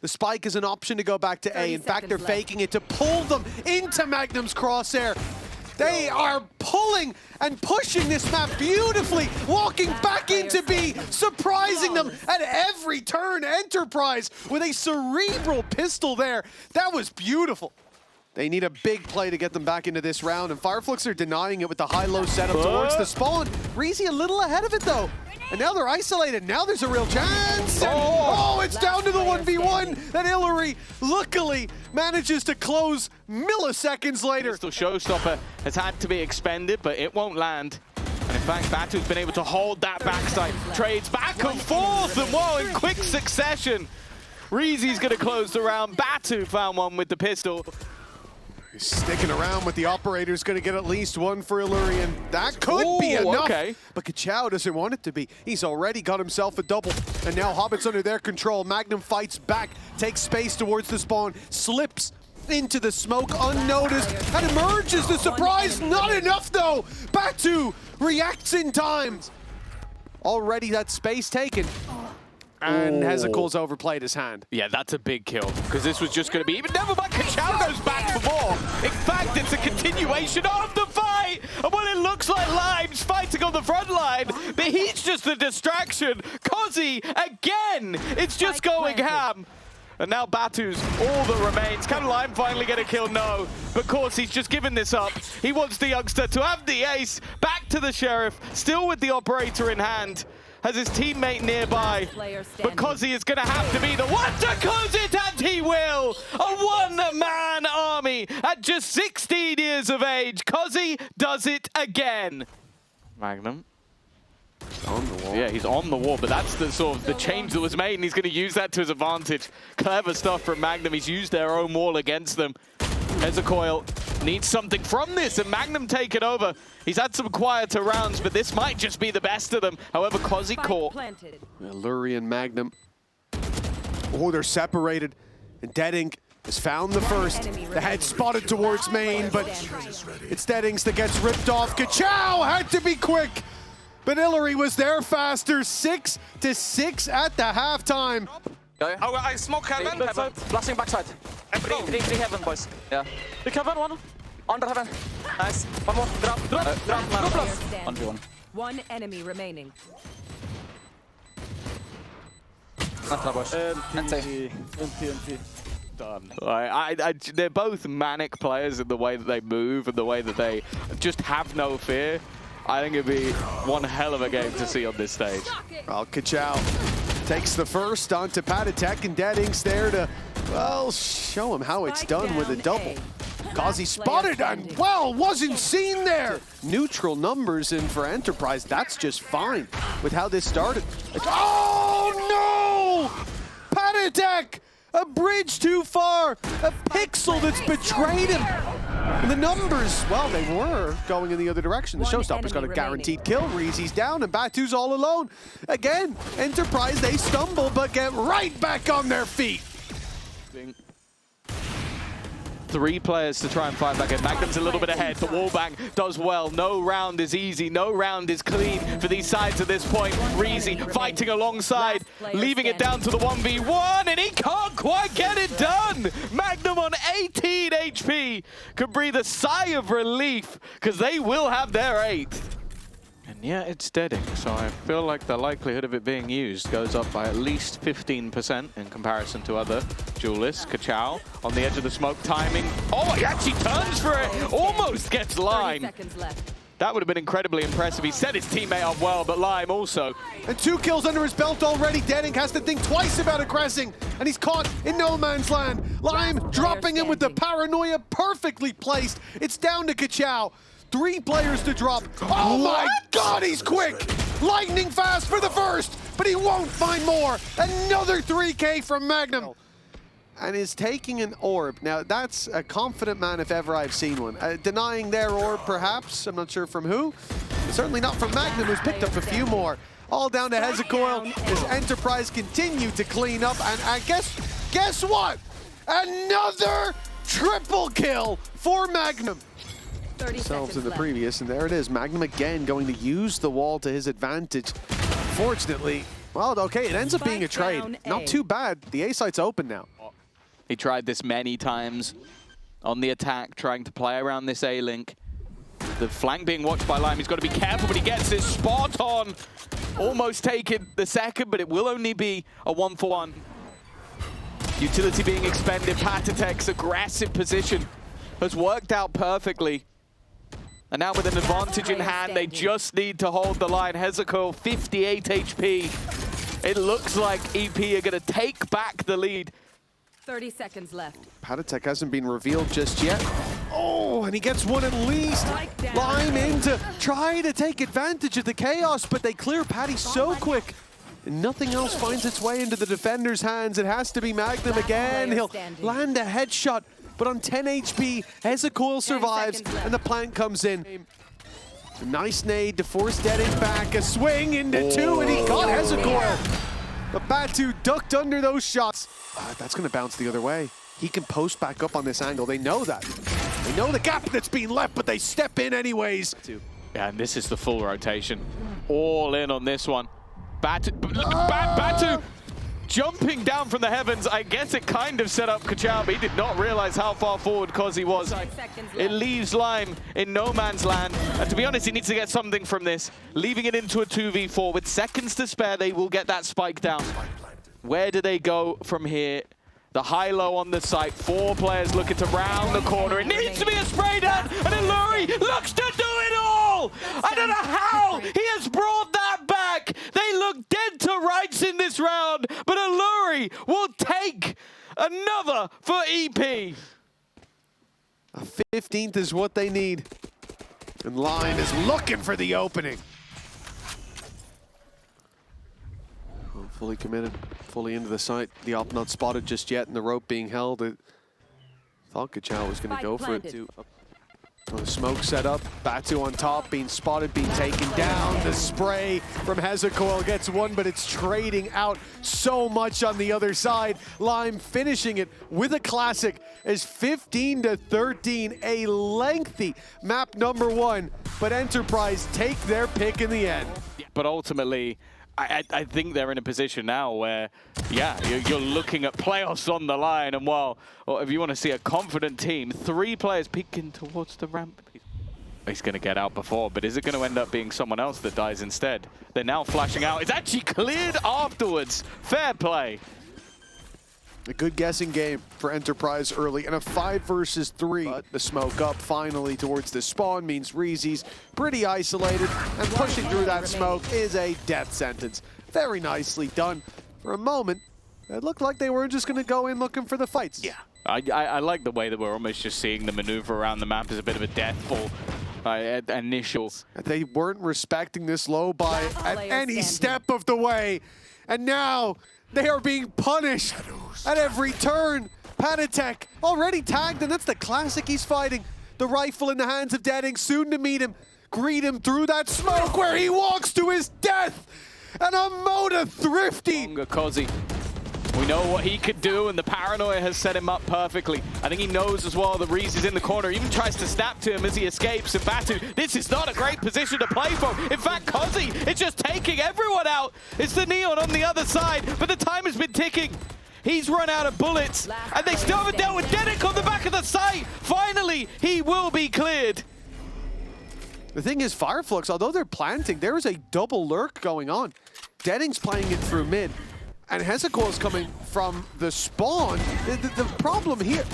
The spike is an option to go back to A. In fact, they're faking it to pull them into Magnum's crosshair. They are pulling and pushing this map beautifully, walking back into B, surprising them at every turn. Enterprise with a cerebral pistol there. That was beautiful. They need a big play to get them back into this round, and Fireflux are denying it with the high-low setup towards the spawn. Reezy a little ahead of it, though. And now they're isolated. Now there's a real chance. Oh, it's down to the 1v1 that Hillary luckily manages to close milliseconds later. Pistol showstopper has had to be expended, but it won't land. And in fact, Batu's been able to hold that backside. Trades back and forth, and whoa, in quick succession. Reezy's going to close the round. Batu found one with the pistol. He's sticking around with the operator's going to get at least one for Illyrian. That could be enough, okay. But Kachao doesn't want it to be. He's already got himself a double, and now Hobbit's under their control. Magnum fights back, takes space towards the spawn, slips into the smoke unnoticed, and emerges. The surprise, not enough though. Batu reacts in time. Already that space taken. And Hezekiah's overplayed his hand. Yeah, that's a big kill, because this was just going to be even. Never mind, Kachao goes back for more. In fact, it's a continuation of the fight. And what it looks like, Lime's fighting on the front line, but he's just a distraction. Kozzy, again, it's just going ham. And now Batu's all that remains. Can Lime finally get a kill? No. But of course, he's just given this up. He wants the youngster to have the ace. Back to the Sheriff, still with the operator in hand. Has his teammate nearby, but Kozzy is going to have to be the one to close it, and he will! A one-man army at just 16 years of age. Kozzy does it again. Magnum. On the wall. Yeah, he's on the wall, but that's the sort of the change that was made, and he's going to use that to his advantage. Clever stuff from Magnum. He's used their own wall against them. Hezekiah needs something from this, and Magnum take it over. He's had some quieter rounds, but this might just be the best of them. However, Kozzy caught. Illuri and Magnum. Oh, they're separated. And Dead Ink has found the first. The head spotted towards main, but it's Dead Inks that gets ripped off. Kachao had to be quick, but Illuri was there faster. 6-6 at the halftime. Oh, I smoke heaven. Flashing backside. Three heaven, boys. Yeah. Big heaven, one. Under heaven. Nice. One more. Drop. 1v1. One enemy remaining. Not boys. NT. Done. They're both manic players in the way that they move and the way that they just have no fear. I think it'd be one hell of a game to see on this stage. Well, Kachao takes the first onto Patatek, and Dead Ink's there to, well, show him how it's done with a double. Kozzy spotted and, well, wasn't seen there. Neutral numbers in for Enterprise. That's just fine with how this started. Oh, no! Patatek! A bridge too far. A pixel that's betrayed him. And the numbers, well, they were going in the other direction. The Showstopper's got a guaranteed kill. Reezy's down, and Batu's all alone. Again, Enterprise, they stumble, but get right back on their feet. 3 players to try and fight back in. Magnum's a little bit ahead. The wallbang does well. No round is easy. No round is clean for these sides at this point. Reezy fighting alongside, leaving it down to the 1v1, and he can't quite get it done. Magnum on 18 HP can breathe a sigh of relief, because they will have their 8th. And yeah, it's Dead Ink, so I feel like the likelihood of it being used goes up by at least 15% in comparison to other duelists. Kachao on the edge of the smoke, timing. Oh, he actually turns for it, almost gets Lime. That would have been incredibly impressive. He set his teammate up well, but Lime also. And 2 kills under his belt already. Dead Ink has to think twice about aggressing, and he's caught in no man's land. Lime dropping him with the paranoia perfectly placed. It's down to Kachao. 3 players to drop. Oh my God, he's quick! Lightning fast for the first, but he won't find more. Another 3K from Magnum. And is taking an orb. Now, that's a confident man if ever I've seen one. Denying their orb, perhaps. I'm not sure from who. Certainly not from Magnum, who's picked up a few more. All down to Hezekiah as Enterprise continue to clean up. And guess what? Another triple kill for Magnum. Themselves in the previous, and there it is. Magnum again going to use the wall to his advantage. Fortunately, well, okay, it ends up being a trade. Not too bad. The A site's open now. He tried this many times on the attack, trying to play around this A-Link. The flank being watched by Lime. He's got to be careful, but he gets it spot on. Almost taking the second, but it will only be a 1-for-1. Utility being expended. Patatek's aggressive position has worked out perfectly. And now with an advantage in hand, they just need to hold the line. Hezekiah, 58 HP. It looks like EP are going to take back the lead. 30 seconds left. Patatek hasn't been revealed just yet. Oh, and he gets one at least. Lime in to try to take advantage of the chaos, but they clear Patty so quick. And nothing else finds its way into the defender's hands. It has to be Magnum again. He'll land a headshot, but on 10 HP, Hezekiah survives, and the plant comes in. A nice nade to force Deading back. A swing into two, and he got Hezekiah. But Batu ducked under those shots. That's going to bounce the other way. He can post back up on this angle. They know that. They know the gap that's being left, but they step in anyways. Yeah, and this is the full rotation. All in on this one. Batu jumping down from the heavens. I guess it kind of set up Kachao, but he did not realize how far forward Kozi was. It leaves Lime in no man's land. And to be honest, he needs to get something from this. Leaving it into a 2v4 with seconds to spare, they will get that spike down. Where do they go from here? The high-low on the site. 4 players looking to round the corner. It needs to be a spray down, and Illuri looks to do it all! I don't know how he has brought that back. They look dead to rights in this round, but Illuri will take another for EP. A 15th is what they need. And Lime is looking for the opening. Fully committed, fully into the site. The op not spotted just yet, and the rope being held. I thought Kachao was going to go for it too. The smoke set up. Batu on top, being spotted, being taken down. The spray from Hezekiah gets one, but it's trading out so much on the other side. Lime finishing it with a classic as 15-13, a lengthy map number 1, but Enterprise take their pick in the end. But ultimately, I think they're in a position now where, yeah, you're looking at playoffs on the line, and while, or if you want to see a confident team, 3 players peeking towards the ramp. He's going to get out before, but is it going to end up being someone else that dies instead? They're now flashing out. It's actually cleared afterwards. Fair play. A good guessing game for Enterprise early, and a 5 versus 3. But the smoke up finally towards the spawn means Reezy's pretty isolated, and pushing through that smoke is a death sentence. Very nicely done. For a moment, it looked like they were just going to go in looking for the fights. Yeah, I like the way that we're almost just seeing the maneuver around the map as a bit of a death ball. Initials. They weren't respecting this low by at any step of the way, and now they are being punished at every turn. Patatek already tagged, and that's the classic he's fighting. The rifle in the hands of Deading, soon to meet him. Greet him through that smoke where he walks to his death. And a Moda Thrifty. Kozi. We know what he could do, and the paranoia has set him up perfectly. I think he knows as well that Reese is in the corner. He even tries to snap to him as he escapes. And Batu, this is not a great position to play for. In fact, Kozi is just taking everyone out. It's the Neon on the other side, but the time has been ticking. He's run out of bullets, and they still haven't dealt with Dedek on the back of the site. Finally, he will be cleared. The thing is, Fireflux, although they're planting, there is a double lurk going on. Deading's playing it through mid, and Hezekiah's coming from the spawn. The problem here,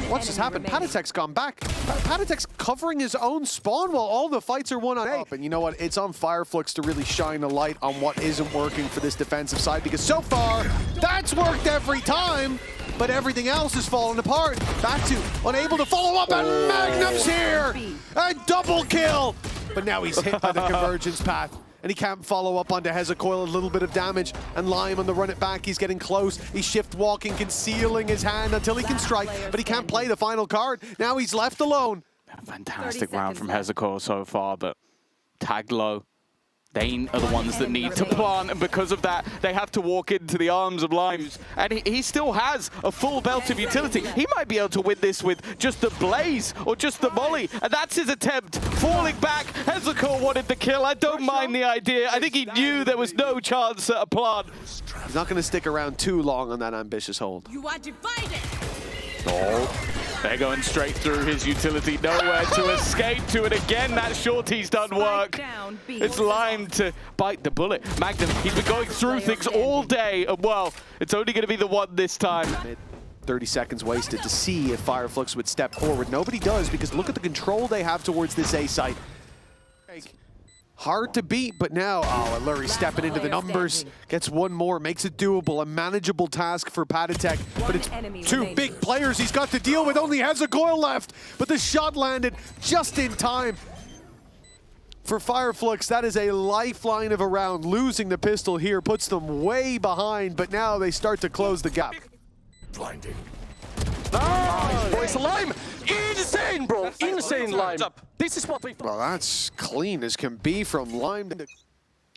what's just happened? Patatek's gone back. Patatek's covering his own spawn while all the fights are 1-on-8. And you know what? It's on Fireflux to really shine a light on what isn't working for this defensive side, because so far, that's worked every time, but everything else is falling apart. Batu unable to follow up, and Magnum's here! A double kill! But now he's hit by the convergence path, and he can't follow up onto Hezekiah. A little bit of damage, and Lime on the run it back. He's getting close. He's shift walking, concealing his hand until he can strike, but he can't play the final card. Now he's left alone. A fantastic round from Hezekiah so far, but tagged low. They are the ones that need to plant, and because of that, they have to walk into the arms of Lime. And he still has a full belt of utility. He might be able to win this with just the blaze or just the molly, and that's his attempt. Falling back, Hezekiah wanted the kill. I don't mind the idea. I think he knew there was no chance at a plant. He's not going to stick around too long on that ambitious hold. You are divided! Oh, they're going straight through his utility, nowhere to escape to, and again that shorty's done work. It's Lime to bite the bullet. Magnum, he's been going through things all day, and well, it's only going to be the one this time. 30 seconds wasted to see if Flux would step forward. Nobody does, because look at the control they have towards this A site. Hard to beat, but now, Lurie stepping into the numbers, gets one more, makes it doable, a manageable task for Patatek, but it's two big players he's got to deal with, only has a coil left, but the shot landed just in time. For Flux, that is a lifeline of a round. Losing the pistol here puts them way behind, but now they start to close the gap. Blinding. Nice, boys, Lime! Insane, bro! Insane, Lime! This is what we... Well, that's clean as can be from Lime.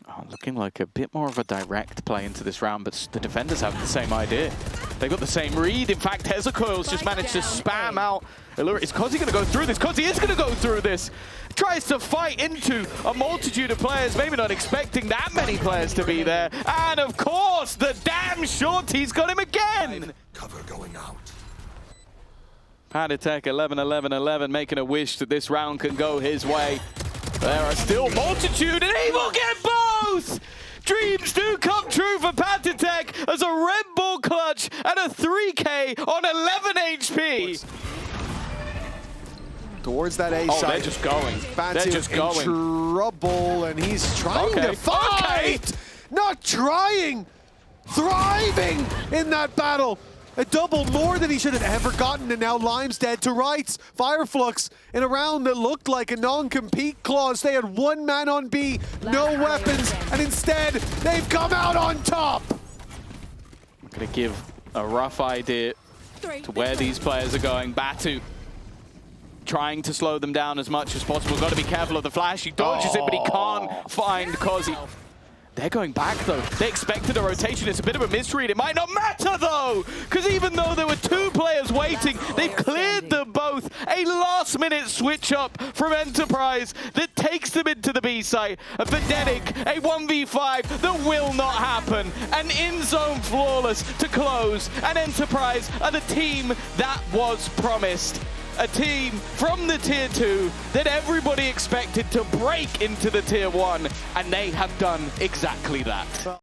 Oh, looking like a bit more of a direct play into this round, but the defenders have the same idea. They've got the same read. In fact, Hezekiah's just managed to spam out. Is Kozzy going to go through this? Kozzy is going to go through this. Tries to fight into a multitude of players, maybe not expecting that many players to be there. And of course, the damn shorty's got him again. Cover going out. Patatek 11-11-11, making a wish that this round can go his way. There are still multitude, and he will get both! Dreams do come true for Patatek as a Red Bull clutch and a 3K on 11 HP. Towards that A side. They're just going. They're just going. Trouble, and he's trying to fight! Not trying! Thriving in that battle! A double more than he should have ever gotten, and now Lime's dead to rights. Flux in a round that looked like a non-compete clause. They had one man on B, no weapons, and instead they've come out on top. I'm gonna give a rough idea to where these players are going. Batu trying to slow them down as much as possible. Got to be careful of the flash. He dodges it, but he can't find Kozzy. They're going back, though. They expected a rotation. It's a bit of a misread. It might not matter, though, because even though there were two players waiting, they've cleared them both. A last-minute switch-up from Enterprise that takes them into the B site. And for Dedic, a 1v5 that will not happen. An in-zone flawless to close. And Enterprise are the team that was promised. A team from the Tier 2 that everybody expected to break into the Tier 1, and they have done exactly that.